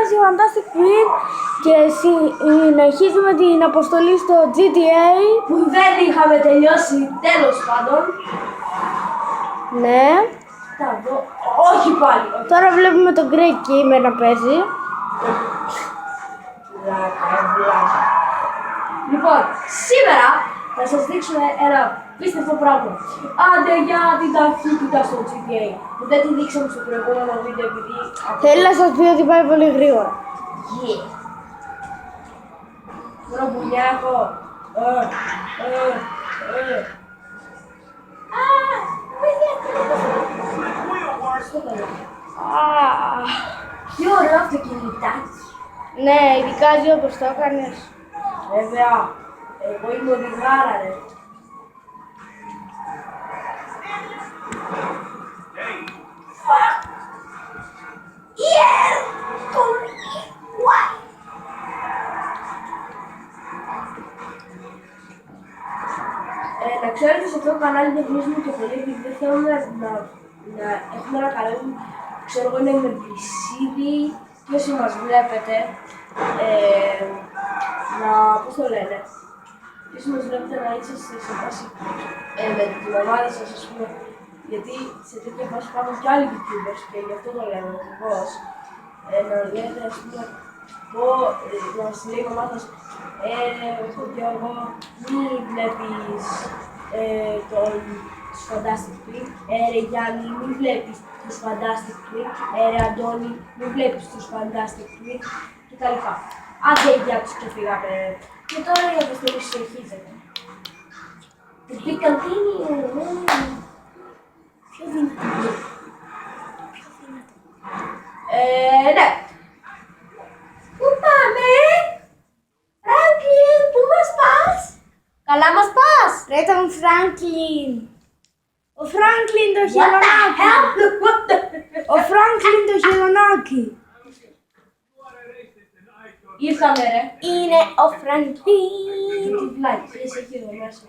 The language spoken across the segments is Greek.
παίζει Fantastic Queen και συνεχίζουμε την αποστολή στο GTA. Που δεν είχαμε τελειώσει, τέλος πάντων. Ναι. Θα δω. Όχι πάλι. Τώρα βλέπουμε τον Great Gamer να παίζει. Βλάκα. Λοιπόν, σήμερα θα σας δείξουμε ένα πίστευτο πράγμα. Άντε για την ταχύτητα στο GTA, που δεν τη δείξαμε στο προηγούμενο βίντεο επειδή... Θέλει να σας πει ότι πάει πολύ γρήγορα. Yeah. Μπρομπουλιάκο. Τι ωραίο αυτοκινητάκι. Ναι, ειδικά έτσι όπως το έκανες. Βέβαια, εγώ είμαι οδηγάρα ρε. Να ξέρετε σε αυτό το κανάλι δεν βρίσκουμε και πολύ επειδή δεν θέλουμε να έχουμε ένα κανάλι, ξέρω εγώ, είναι με βρυσίδι και όσοι μας βλέπετε, πώς το λένε, και όσοι μας βλέπετε να είσαστε σε φάση με την ομάδα σας, ας πούμε, γιατί σε τέτοια φάση υπάρχουν και άλλοι YouTubers και γι' αυτό το λέμε ακριβώς, να λέτε, ας πούμε, να μας λέει η ομάδα σας, Γιώργο, μη βλέπεις τους Fantastic Twin, ρε Γιάννη, μη βλέπεις τους Fantastic Twin, ρε Αντώνη, μη βλέπεις τους Fantastic Twin κτλ. Άντε για τους και φύγαμε. Και τώρα η αποστολή συνεχίζεται. The big continue. Πιο δυνατό. Ναι. Πού πάμε? Φράγκλιν, πού μας πας? Καλά μας πας? Ρε τον Φράγκλιν. Ο Φράγκλιν το χελωνάκι. Ο Φράγκλιν το χελωνάκι. Ήρθαμε ρε. Είναι ο Φράγκλιν. Τι βλάκες έχει εδώ μέσα.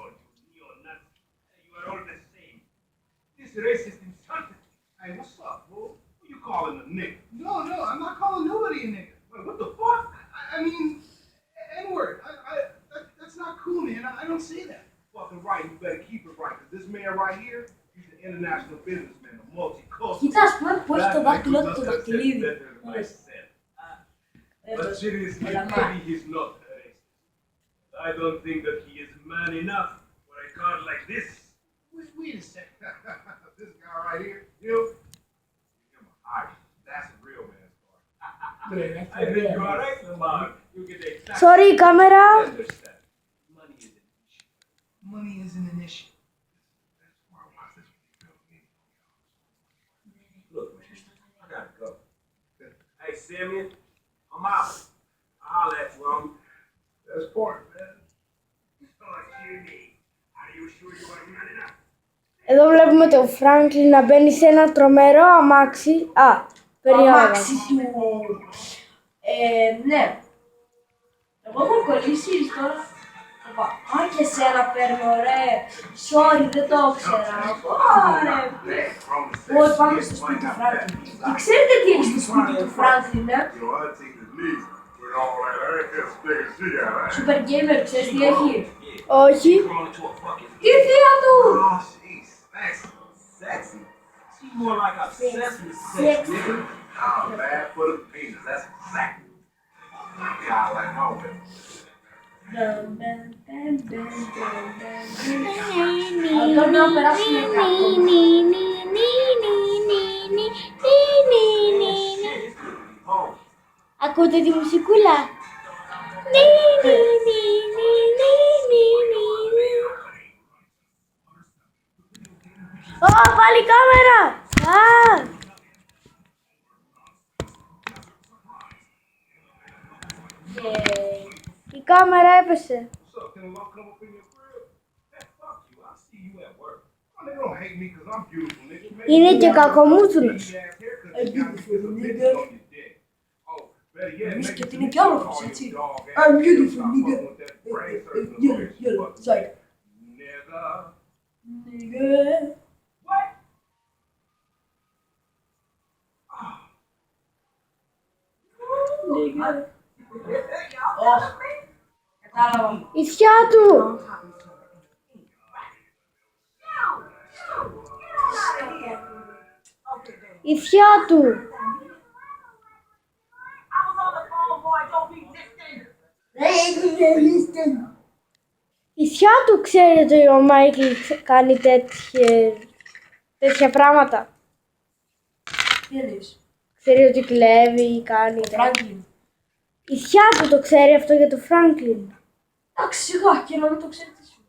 This racist insulted. Hey, what's up, fool? Who you calling a nigga? No, I'm not calling nobody a nigga. Wait, what the fuck? I mean, N-word. That's not cool, man. I don't say that. Fucking right. You better keep it right. Because this man right here, he's an international businessman, a multicultural. Κοίτα, ας πούμε πώς το δάχτυλό του το δαχτυλίδι. But seriously, maybe he's not racist. I don't think that he is man enough for a car like this. Wait a second. This guy right here, you give him a high. That's a real man's car. I think you are right, Mark. You get a exact Sorry, κάμερα. understand. Money isn't an issue. That's why I watch this video. Look, man, I gotta go. Hey, Simeon, I'm out. I'll let you on. That's part, man. Are you sure you are man enough? Εδώ βλέπουμε τον Φράγκλιν να μπαίνει σε ένα τρομερό αμάξι. Περίεργο. Αμάξι του. Ναι. Εγώ έχω κολλήσει τώρα. Και εσένα παίρνω ρε. Sorry, δεν το ήξερα. Ωραία. Πάμε στο σπίτι του Φράγκλιν. Και ξέρετε τι έχει στο σπίτι του Φράγκλιν, ναι? Super Gamer, ξέρεις τι έχει? Όχι. Τι θεία του! Sexy. She's more like a sesame sex, Sexy. nigga. Bad for the penis. That's exactly. Yeah, I like my women. Τώρα να περάσουμε κάτω. Ακούτε τη μουσικούλα. Πάλι κάμερα. Η κάμερα έπεσε. What's up? Can I come up in your crib? Man, fuck you. I'll see you at work. Oh, they don't hate me because I'm beautiful, nigga. Maybe Είναι you και got κακομούτσουλος. a ass haircut that got me as a bitch on your dick. Oh, better yet, Εμείς make και it την so οικιάλογος, you call έτσι. your dog ass I'm nigga. beautiful, Stop nigga. fucking with that brain surgeon Yellow, lawyer shit. yellow, Fuck sorry. Nigga. Nigga. What? Όχι. Κατάλαβα. Η θιά του. Η θιά του. Η θιά του ξέρει ότι ο Μάικλ κάνει τέτοια πράγματα. Τι εννοείς? Ξέρει ότι κλέβει ή κάνει. Φράγκλιν. Η θιά του το ξέρει αυτό για τον Φράγκλιν. Εντάξει, σιγά και να μην το ξέρει τι σου.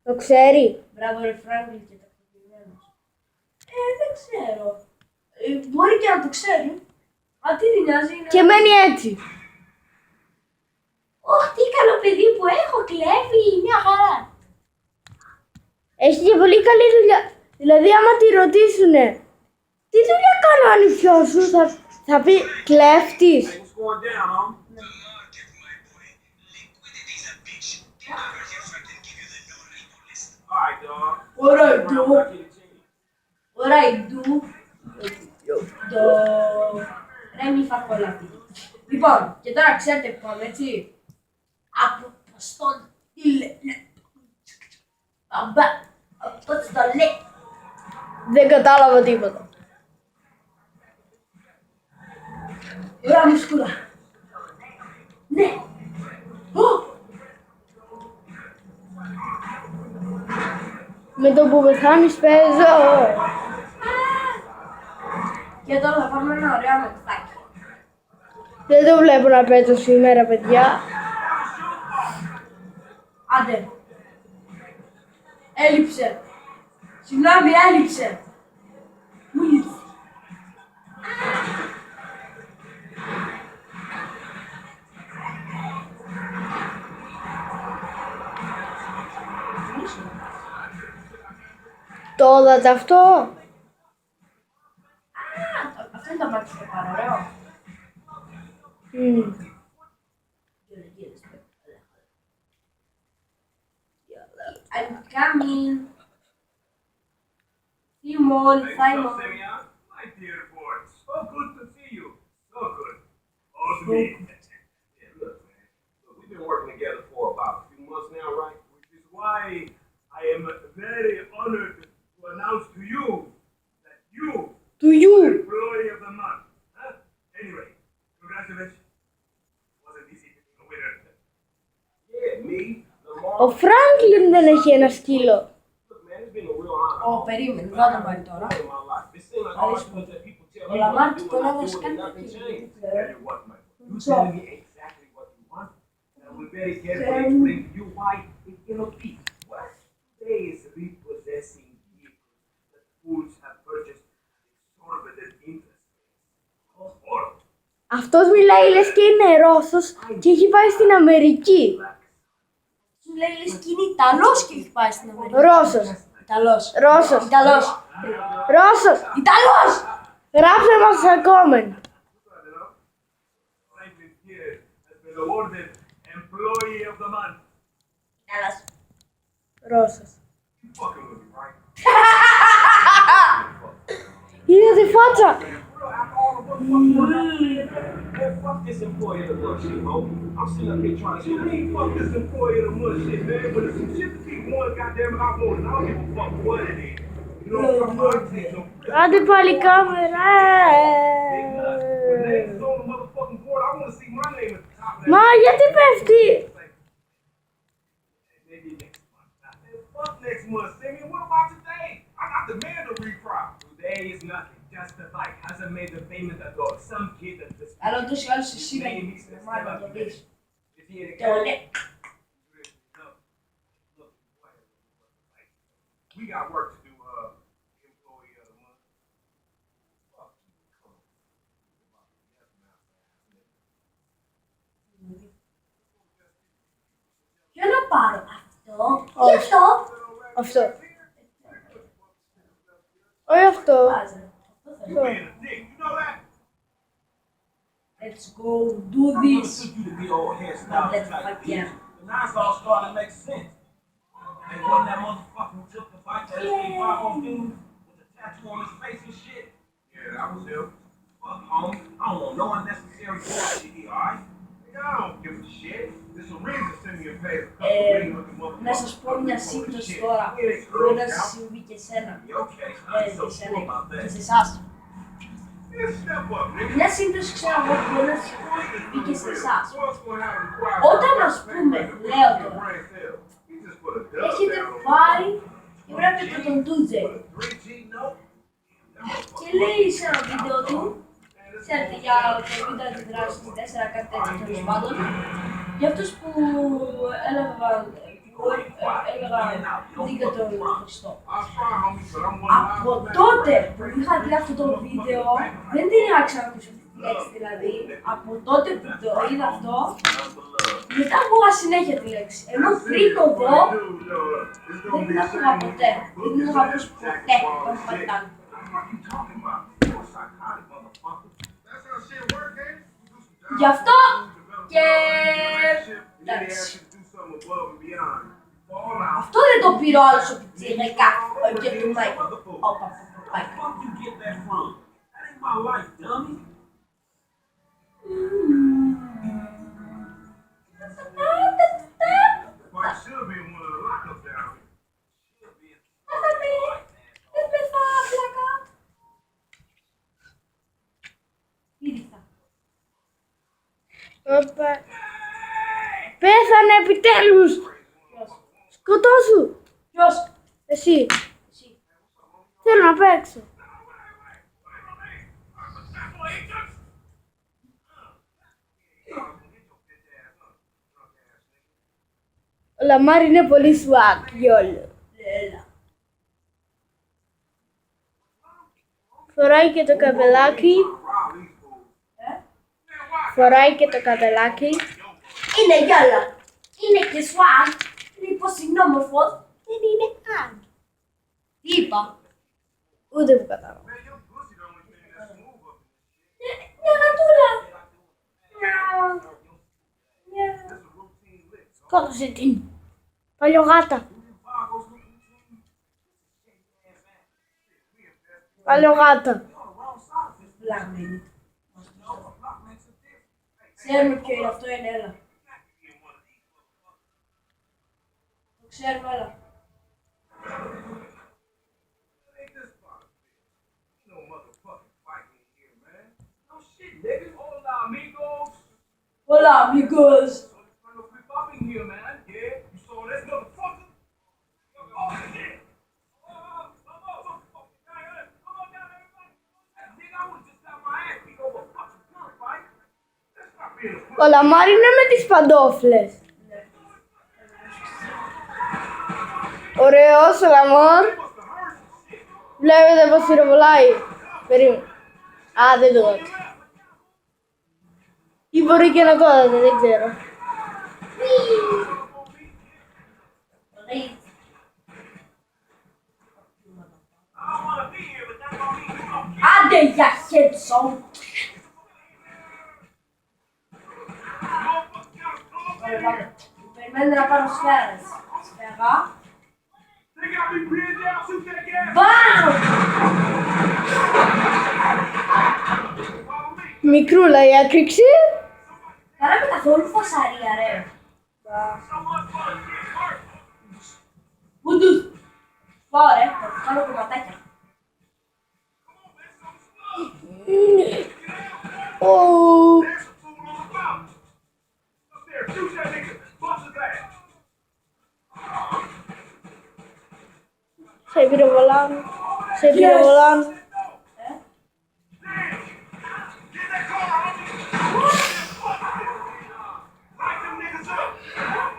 Το ξέρει. Μπράβο ρε Φράγκλιν και τακτοποιημένος. Δεν ξέρω. Μπορεί και να το ξέρει. Α, τι δεν νοιάζει. Είναι... Και μένει έτσι. Ωχ, τι καλό παιδί που έχω, κλέβει, μια χαρά. Έχει και πολύ καλή δουλειά. Δηλαδή, άμα τη ρωτήσουνε τι δουλειά κάνω ο ανιψιός σου, θα πει κλέφτης. Hey, what's going down, huh? All right, dog. What I do? I'll get it to you. What I do? Το... Ρε μη φακολάτι. Λοιπόν, και τώρα ξέρετε που πάμε, έτσι. Από το στον από το στο λέει. Δεν κατάλαβα τίποτα. Ωραία μουσκούλα. Ναι. Με το που πεθάνεις παίζω. Και τώρα θα πάμε ένα ωραίο μετφάκι. Δεν το βλέπω να παίζω σήμερα, παιδιά. Άντε. Έλειψε. Συγγνώμη, έλειψε. Μου λείψε. Το είδατε αυτό. Αυτό είναι το μάτι στο πάρα, ωραίο. I'm coming. Simon, Hey, what's up, Simon. Simeon? My dear boy. So good to see you. So good. Oh, to me. Yeah, look, man. Look, we've been working together for about a few months now, right? Which is why I am very honored to announce to you that you To you. Employee of the month. Huh? Anyway, congratulations. Wasn't easy to be a winner. Yeah, me, Lamar. Ο Φράγκλιν δεν έχει ένα σκύλο. Look, man, it's been a real honor. Περίμενε, δεν το πάρει τώρα. In my life. It seems like all the stuff that people tell Ο me Λαμάρ what to του do τον and I έδωσε do it κάτι and nothing τέτοιο. changed. Tell you what, man. You telling me exactly what you want, and I will very carefully explain to you why it cannot be. What today is repossessing vehicles that fools have purchased exorbitant interest rates. Horrible. Αυτός μιλάει λες και είναι Ρώσος και έχει πάει στην Αμερική. Σου λέει λες και είναι Ιταλός και έχει πάει στην Αμερική. Ρώσος. Ιταλός. Ρώσος. Ιταλός. Ρώσος. Ιταλός! Γράψτε μας στα comment. Franklin here has been awarded Employee of the Month. Ιταλός. Ρώσος. You fucking with me, right? Είδατε φάτσα. Man, fuck this employee of the month shit, ho. I'm sitting up here trying to shit. Hey, fuck this employee of the month shit, man. But if some shit to be won, goddamn it, I want it. I don't give a fuck what it is. You know what I'm talking about? Άντε πάλι κάμερα. Big nuts. When names on the motherfucking board, I want to see my name at the top of that. Μα γιατί πέφτει. Maybe next month. Man, fuck next month, Simeon. What about today? I got the man to reprop. Today is nothing. Just the bike hasn't made the payment at all. Some kid that just Αλλά ούτως ή άλλως εσύ δεν μάλλον να το πεις. is here to Το λέει. We got work to do, employee of the month. Fuck you. Come on. Ποιο να πάρω αυτό. Τι αυτό. Αυτό. Όχι αυτό. Βάζε. You being a dick, you know that? Let's go do I this. took you to be old hairstyle Let's type fuck bitch. yeah. But now it's all starting to make sense. And wasn't that motherfucker who took the bike to SB5 on dude with the tattoo on his face and shit? Yeah, that was him. Fuck, homie. I don't want no unnecessary bullshit here, alright? Nigga, I don't give a shit. This Lorenzo sent me a pay. Να σας πω μια σύμπτωση τώρα που μπορεί να σας συμβεί και εσένα. Και σε εσάς. Μια σύμπτωση ξέρω εγώ που μπορεί να σας συμβεί και σε εσάς. Όταν ας πούμε, λέω τώρα, έχετε πάρει και βλέπετε τον Τούτζε και λέει σε ένα βίντεο του, ξέρετε για το βίντεο αντιδράσεις 4 κάτι τέτοιο τέλος πάντων, για αυτούς που έλεγαν δείτε τον Χριστό. Από τότε που είχα δει αυτό το βίντεο, δεν την είχα ξανακούσει αυτή τη λέξη δηλαδή, από τότε που το είδα αυτό, μετά ακούγα συνέχεια τη λέξη. Ενώ πριν το δω, δεν την άκουγα ποτέ. Δεν την είχα ακούσει ποτέ όταν πατάνε. Γι' αυτό και... εντάξει. Αυτό δεν το πήρε ο άλλος ο πιτσιρικά, και του Μάικλ. Όπα, Όπα. Πέθανε επιτέλους! Σκοτώσου! ποιος? Εσύ. Εσύ. Θέλω να παίξω. Ο Λαμάρ είναι πολύ swag, γιόλο. Έλα. Φοράει και το καπελάκι. Φοράει και το καπελάκι. Είναι γιόλο. Είναι και swag. Είναι πως είναι όμορφος. Δεν είναι καν. Τι είπα? Ούτε που κατάλαβα. Μια γατούλα. Σκότωσε την παλιογάτα. Παλιογάτα. Βλαμμένη. Ξέρουμε ποιο είναι αυτό, είναι έλα. Το ξέρουμε, έλα. Hola, amigos. Ο Λαμάρ είναι με τις παντόφλες. Ωραίος ο Λαμάρ. Βλέπετε πως πυροβολάει. Περίμενε. Α, δεν το δω. Ή μπορεί και να το δω, δεν ξέρω. Άντε για headshot. Ωραία, πάμε. Περιμένετε να πάρω σφαίρες. Σφαίρα. Μπαμ! Μικρούλα η έκρηξη. Κάναμε καθόλου φασαρία, ρε. Βουντούς. Πάω, ρε. Θα του κάνω κομματάκια. Ω, σε πυροβολάνε. Σε πυροβολάνε.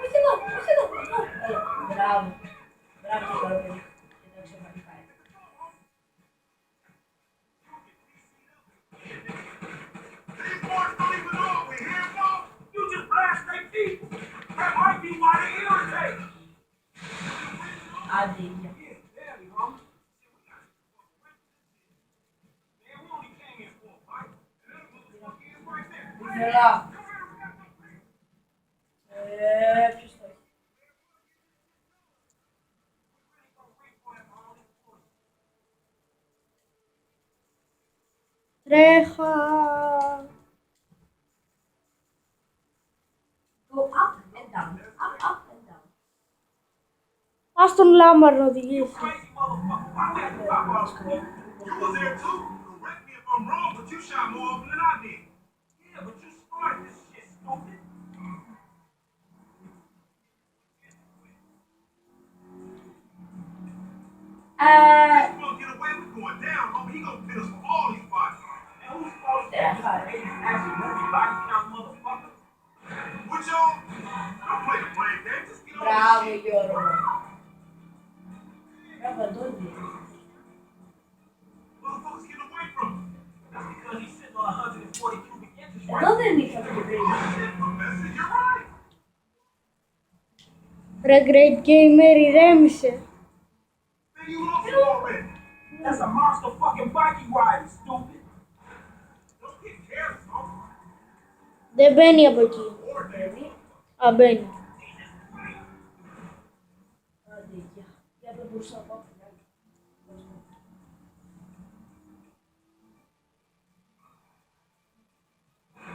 Όχι εδώ, όχι εδώ. Μπράβο. Μπράβο, το παιδί. Εντάξει, μαγικά. Άντε, ίδια. Ήθελα. Ποιος το έχει? Τρέχα. τον Λάμαρ να οδηγήσει. Crazy motherfucker. Why we have to talk about it? You was there too. Correct me if I'm wrong, but you shot more of them than I did. Yeah, but you started this shit, stupid. This will get away with going down, homie. He gonna pit us for all these bodies. And whose fault is that? Actually, movie body count, motherfucker. What y'all? Don't play the blame game. Just get on Μπράβο, the shit. Γιώργο. Μπράβο, Αντώνη. Motherfuckers getting away from him. That's because he's sitting on 140 cubic inches right Εδώ δεν είχαμε την πριν. Shit, Professor, you're right. Ρε Great Gamer, ηρέμησε. Man, you lost it already. That's a monster fucking biking ride, stupid. Don't get careless, homie. Δεν μπαίνει από εκεί. Μπαίνει. Α, μπαίνει. Άντε, γεια. Για δεν μπορούσα να πάω την άλλη.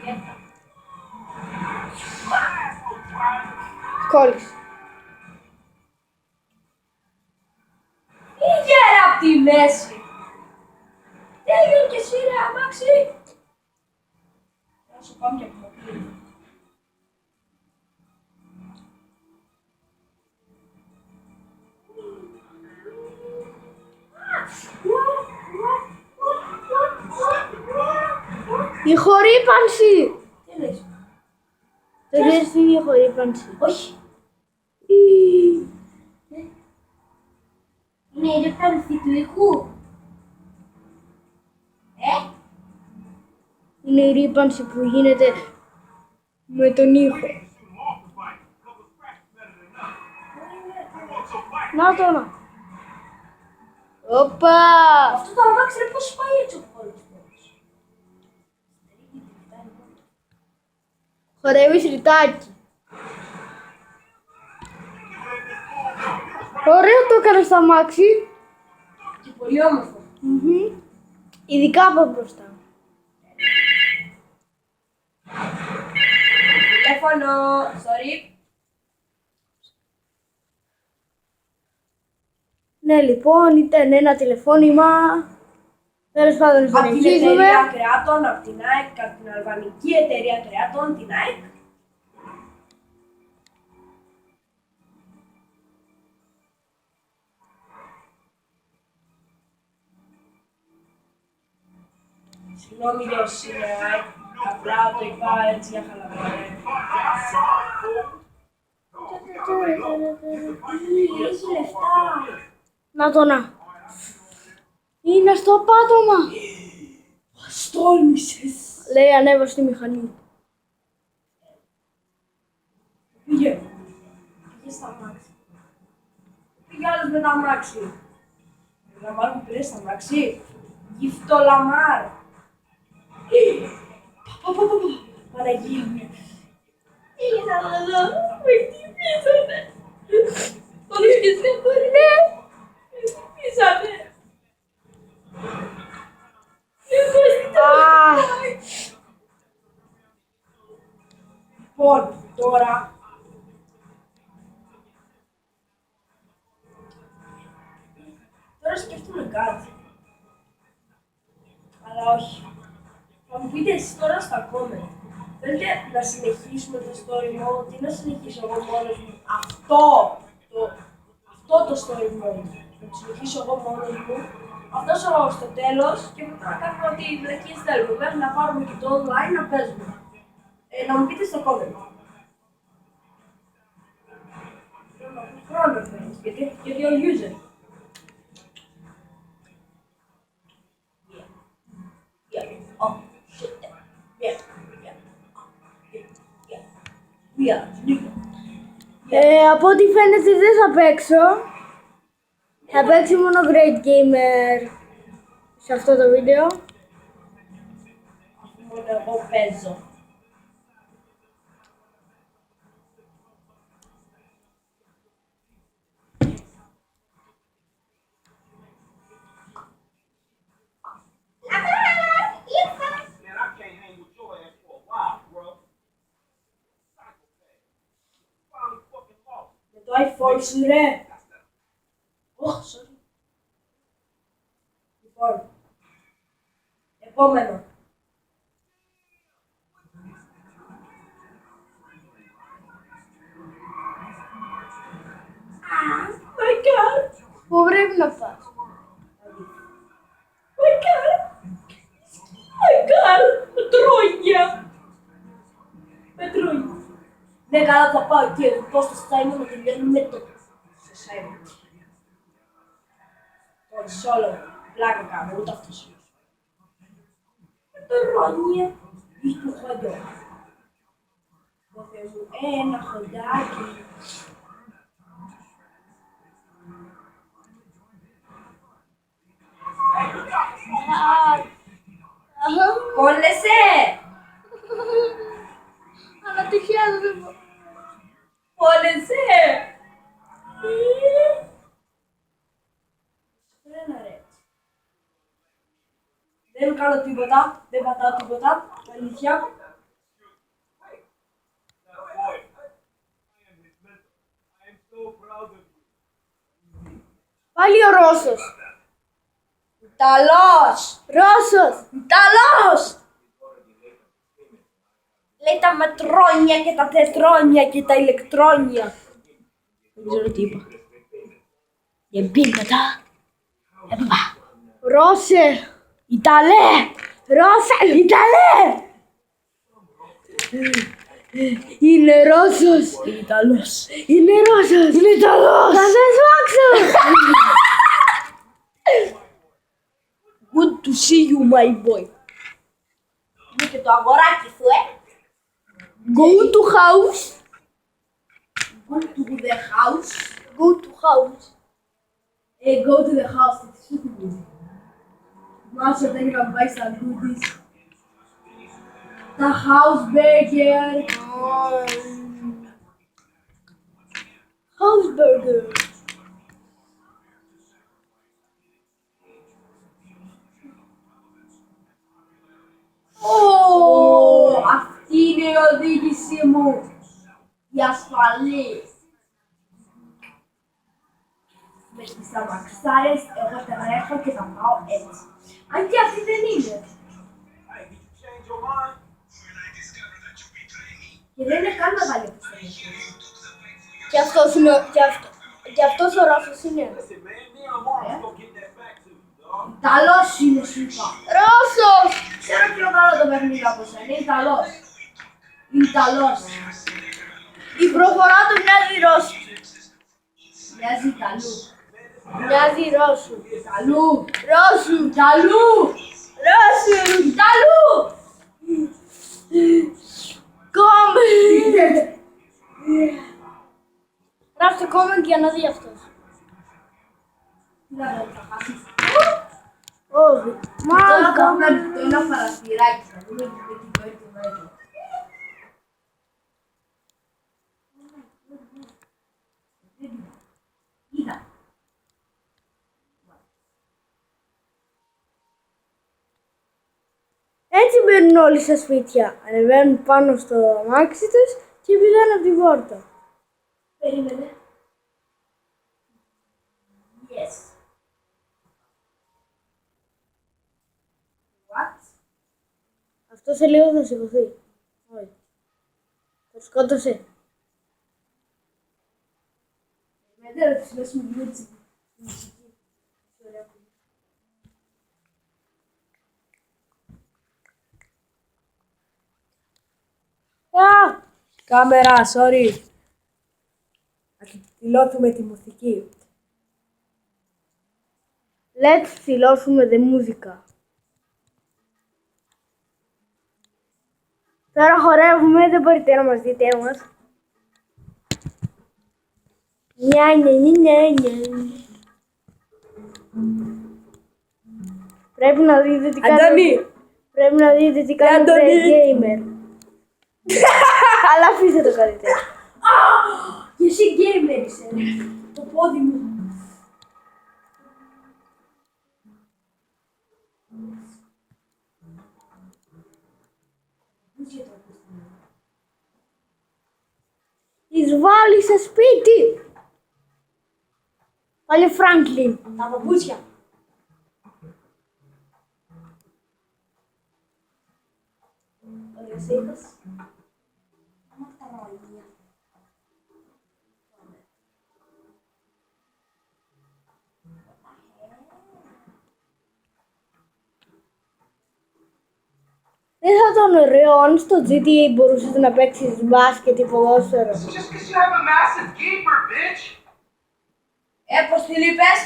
Κοίτα. Κόλλησε. Πήγε ρε απ' τη μέση. Τέλειω και εσύ ρε αμάξι. Θα σου πάμε και από μοκλή. Η χορύπανση. Τι λες? Το ξέρεις τι είναι η χορύπανση. Όχι. Είναι η ρήπανση του ήχου. Είναι η ρύπανση που γίνεται με τον ήχο. Shoot him off the bike. Couple scratches better than nothing. Who wants your bike? Να το να. Όπα. Αυτό το αμάξι ρε πώς πάει έτσι ο πόλος πόλος. Χορεύεις ρητάκι. Ωραίο το έκανες στο αμάξι. Και πολύ όμορφο. Μμμ. Ειδικά από μπροστά. Τηλέφωνο. Sorry. Ναι, λοιπόν, ήταν ένα τηλεφώνημα. Τέλος πάντων, Από την συνεχίζουμε. εταιρεία κρεάτων, από την ΑΕΚ, από την αλβανική εταιρεία κρεάτων, την ΑΕΚ. Συγγνώμη για όσοι είναι ΑΕΚ, απλά το είπα έτσι για χαλαρά. Έχει λεφτά. Να το να. Είναι στο πάτωμα. Μας τόλμησες. Λέει ανέβα στη μηχανή. Πήγε. Πήγε στα αμάξι. Πήγε άλλος με τα αμάξι. Λαμάρ μου πήρε στα αμάξι. Γυφτό Λαμάρ. Παναγία μου. Πήγε να το δω. Με χτυπήσανε. Όλους και σε μπορεί. Ναι. Με χτυπήσανε. Λοιπόν, τώρα σκέφτομαι κάτι. Αλλά όχι. Θα μου πείτε εσείς τώρα στα comment. Θέλετε να συνεχίσουμε το story mode ή να συνεχίσω εγώ μόνος μου αυτό το story mode. Να το συνεχίσω εγώ μόνος μου. Αυτός στο τέλος και μετά να κάνουμε ό,τι βλακίες θέλουμε. Μέχρι να πάρουμε και το online να παίζουμε. Να μου πείτε στο comment. Χρόνο παίρνεις, γιατί ο user. Oh, shit. Από ό,τι φαίνεται δεν θα παίξω. Θα παίξει μόνο Great Gamer σε αυτό το βίντεο. Μόνο εγώ παίζω. Man, I can't hang with your ass for a while, bro. Psychopath. Finally fucking lost. Με το iPhone σου ρε. πρέπει να φας. Με τρώγια. Με τρώγια. Ναι, καλά θα πάω και πώς το στάιμο να τελειώνουμε το σεσέμι. Το σόλο. Πλάκα κάνω, ούτε αυτός. Με τρώγια. Ή του χοντό. Το Θεέ μου, ένα χοντάκι. Κόλλεσαι! Αλλά τυχαία δεν μπορώ. Κόλλεσαι! Φρένα ρε. Δεν κάνω τίποτα, δεν πατάω τίποτα, αλήθεια. Πάλι ο Ρώσος. Ιταλός! Ρώσος. Ιταλός! Λέει τα μετρόνια και τα τετρόνια και τα ηλεκτρόνια. Δεν ξέρω τι είπα. Δεν πήγατα. Έπαπα. Ρώσε. Ιταλέ! Ρώσε. Ιταλέ! Είναι Ρώσος. Ιταλός. Είναι Ρώσος. Είναι Ιταλός! Θα σε σφάξω. Good to see you, my boy. Είναι και το αγοράκι σου, Go to house. Go to the house. Go to house. Go to the house. Τι σου πει. Μάσα δεν είχα πάει στα goodies. Τα house burger. House burger. Αυτή είναι η οδήγησή μου. Η ασφαλής. Με τις αμαξάρες, εγώ τρέχω και θα πάω έτσι. Αν και αυτή δεν είναι. Hey, did you change your mind? Και δεν είναι καν μεγάλη επιστήμη. Και αυτός είναι και αυτός ο Ρώσος είναι. Listen, man, me and Lamar gonna get that back to you, dog. Ιταλός είναι, σου είπα. Ρώσος. Ξέρω πιο καλό το παιχνίδι από σένα. Είναι Ιταλός. Είναι Ιταλός. Η προφορά του μοιάζει Ρώσου. Μοιάζει Ιταλού. Μοιάζει Ρώσου. Ιταλού. Ρώσου. Ιταλού. Ρώσου. Ιταλού. Κόμμε. Γράψτε comment για να δει αυτός. Τι να κάνω, θα χάσεις. Όχι. Τώρα θα Μάγκα. έχουμε το ένα παρασπυράκι. Θα δούμε τι το έτοιμο εδώ. Είδα. Έτσι μπαίνουν όλοι στα σπίτια. Ανεβαίνουν πάνω στο αμάξι τους και πηγαίνουν από την πόρτα. Περίμενε. Yes. What? Αυτό σε λίγο θα σηκωθεί. Όχι. Το σκότωσε. Περίμενε να τους λέσουμε λίγο τη μουσική. Ωραία που είναι. Α! Κάμερα, sorry. Να δηλώσουμε τη μουσική. Let's δηλώσουμε the μουσικά. Τώρα χορεύουμε, δεν μπορείτε να μας δείτε όμως. Νια, νια, νια, νια, νια. Πρέπει να δείτε τι κάνει. Αντώνη! Πρέπει να δείτε τι κάνει ο Αντώνη! gamer. Αλλά αφήστε το καλύτερο. Και εσύ gamer είσαι, ρε. Το πόδι μου. Εισβάλλει σε σπίτι. Πάλι Φράγκλιν. Τα παπούτσια. Ωραίος ήχος. Άμα τα ρόλια. των ωραίων στο GTA μπορούσες να παίξεις μπάσκετ ή ποδόσφαιρο. It's just because you have a massive gaper, bitch. Πώς τη λείπες,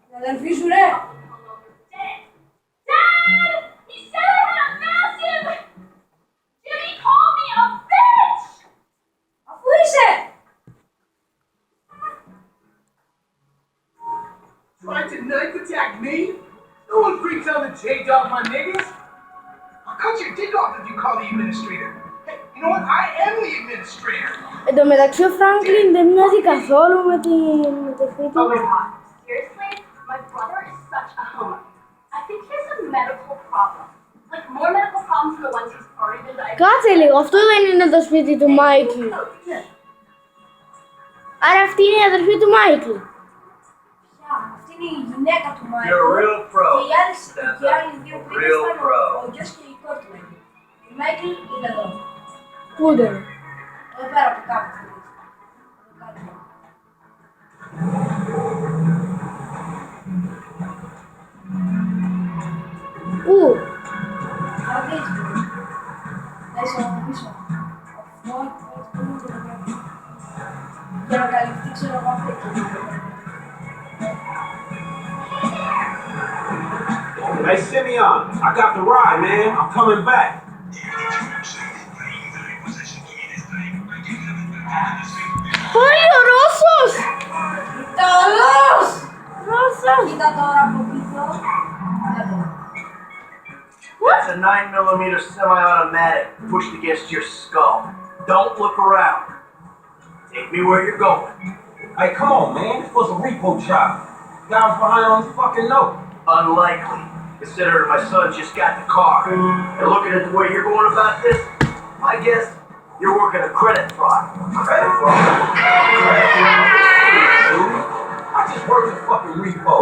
την αδερφή σου ρε. Dad! He said I had a massive... Jimmy called me a bitch! Αφού είσαι. Trying to knife attack me? No one freaks out the J-Dog, my niggas. I'll cut your dick off if you call the administrator. Hey, you know what? I am the administrator. Εν τω μεταξύ ο Φράγκλιν δεν μοιάζει καθόλου με την αδερφή Oh του. my god. Seriously? My brother is such a homo. I think he has a medical problem. Like more medical problems than the ones he's already been diagnosed. Κάτσε λίγο, αυτό δεν είναι το σπίτι του Μάικλ. Άρα αυτή είναι η αδερφή του Μάικλ. Αυτή είναι η γυναίκα του Μάικλ. You're a real pro. Και οι άλλοι δύο που Real ήταν pro. ο γιος και η κόρη του. Η Μάικλ είναι εδώ. Πού είναι? Εδώ πέρα από κάπου. Εδώ κάτω. Πού? Παραδείγμα. Μέσα από πίσω. Για να καλυφθεί ξέρω εγώ αυτή. Hey, Simeon, I got the ride, man. I'm coming back. Πάλι ο Ρώσος! Καλώς! Ρώσος! Κοίτα τώρα από πίσω. That's a 9mm semi-automatic pushed against your skull. Don't look around. Take me where you're going. Hey, come on, man. This was a repo job. Guy was behind on his fucking note. Unlikely, considering my son just got the car. And looking at the way you're going about this, I guess you're working a credit fraud. Credit fraud? Dude, I just worked a fucking repo.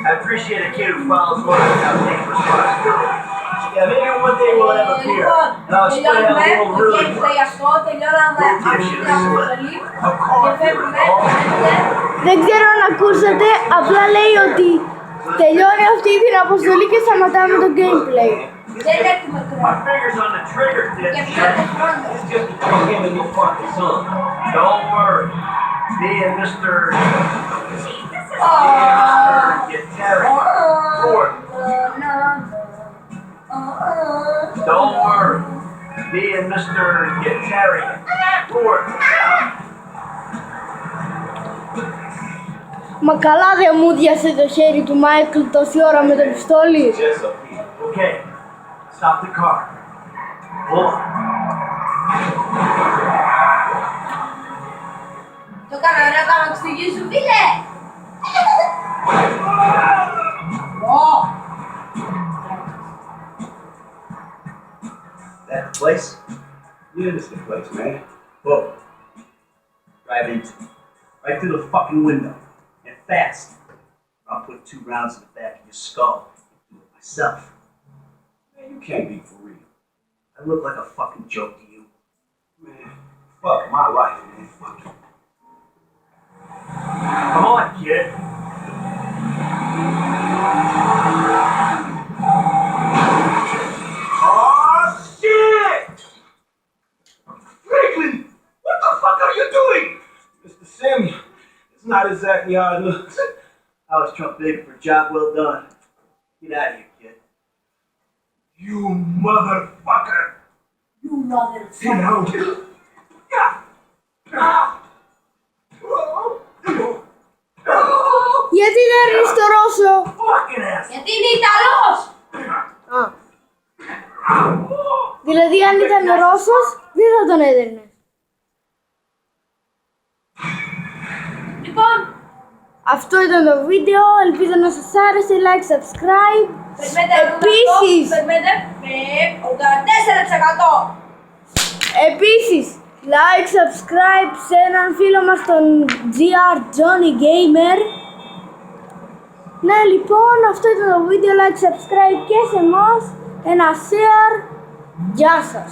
I appreciate a kid who follows money without taking responsibility. Yeah, maybe one day we'll have a beer. And I'll explain how the world really works. αυτό, τελειώναμε αυτή την αποστολή Of course, και φεύγουμε. Δεν ξέρω αν ακούσατε, απλά λέει ότι τελειώνει αυτή την αποστολή και σταματάμε το gameplay. Δεν έχουμε My χρόνο. finger's on the trigger, Και dipshit. πιέτε χρόνο. It's just between him and your fucking son. Don't worry. Me and Mr. get Terry. Ford. Don't worry. Me and Mr. get Terry. Ford. Μα καλά δεν μου διάσε το χέρι του Μάικλ τόση ώρα με το πιστόλι. Just a piece. Okay. Stop the car. Pull up. Το κάνω ωραία, θα μου εξηγήσω, φίλε! That the place? Yeah, this is the place, man. Whoa. Drive into it. Right through the fucking window. And fast. I'll put 2 rounds in the back of your skull. Do it myself. Man, you can't be for real. I look like a fucking joke to you. Man, fuck my life, man. Fuck it. Come on, kid. Oh, shit! Franklin, what the fuck are you doing? Mr. Simeon, it's not exactly how it looks. I was Trump big for a job well done. Get out of here, kid. You motherfucker! You mother. Sit down. Yeah. Ah. Γιατί δεν ρίχνεις το Ρώσο? Fucking ass. Γιατί είναι Ιταλός! Α. Δηλαδή αν ήταν Ρώσος δεν θα τον έδερνες. Λοιπόν, Αυτό ήταν το βίντεο, ελπίζω να σας άρεσε, like, subscribe. Επίσης, επίσης, like, subscribe σε έναν φίλο μας τον GR Johnny Gamer. Ναι, λοιπόν, αυτό ήταν το βίντεο, like, subscribe και σε εμάς, ένα share. Γεια σας.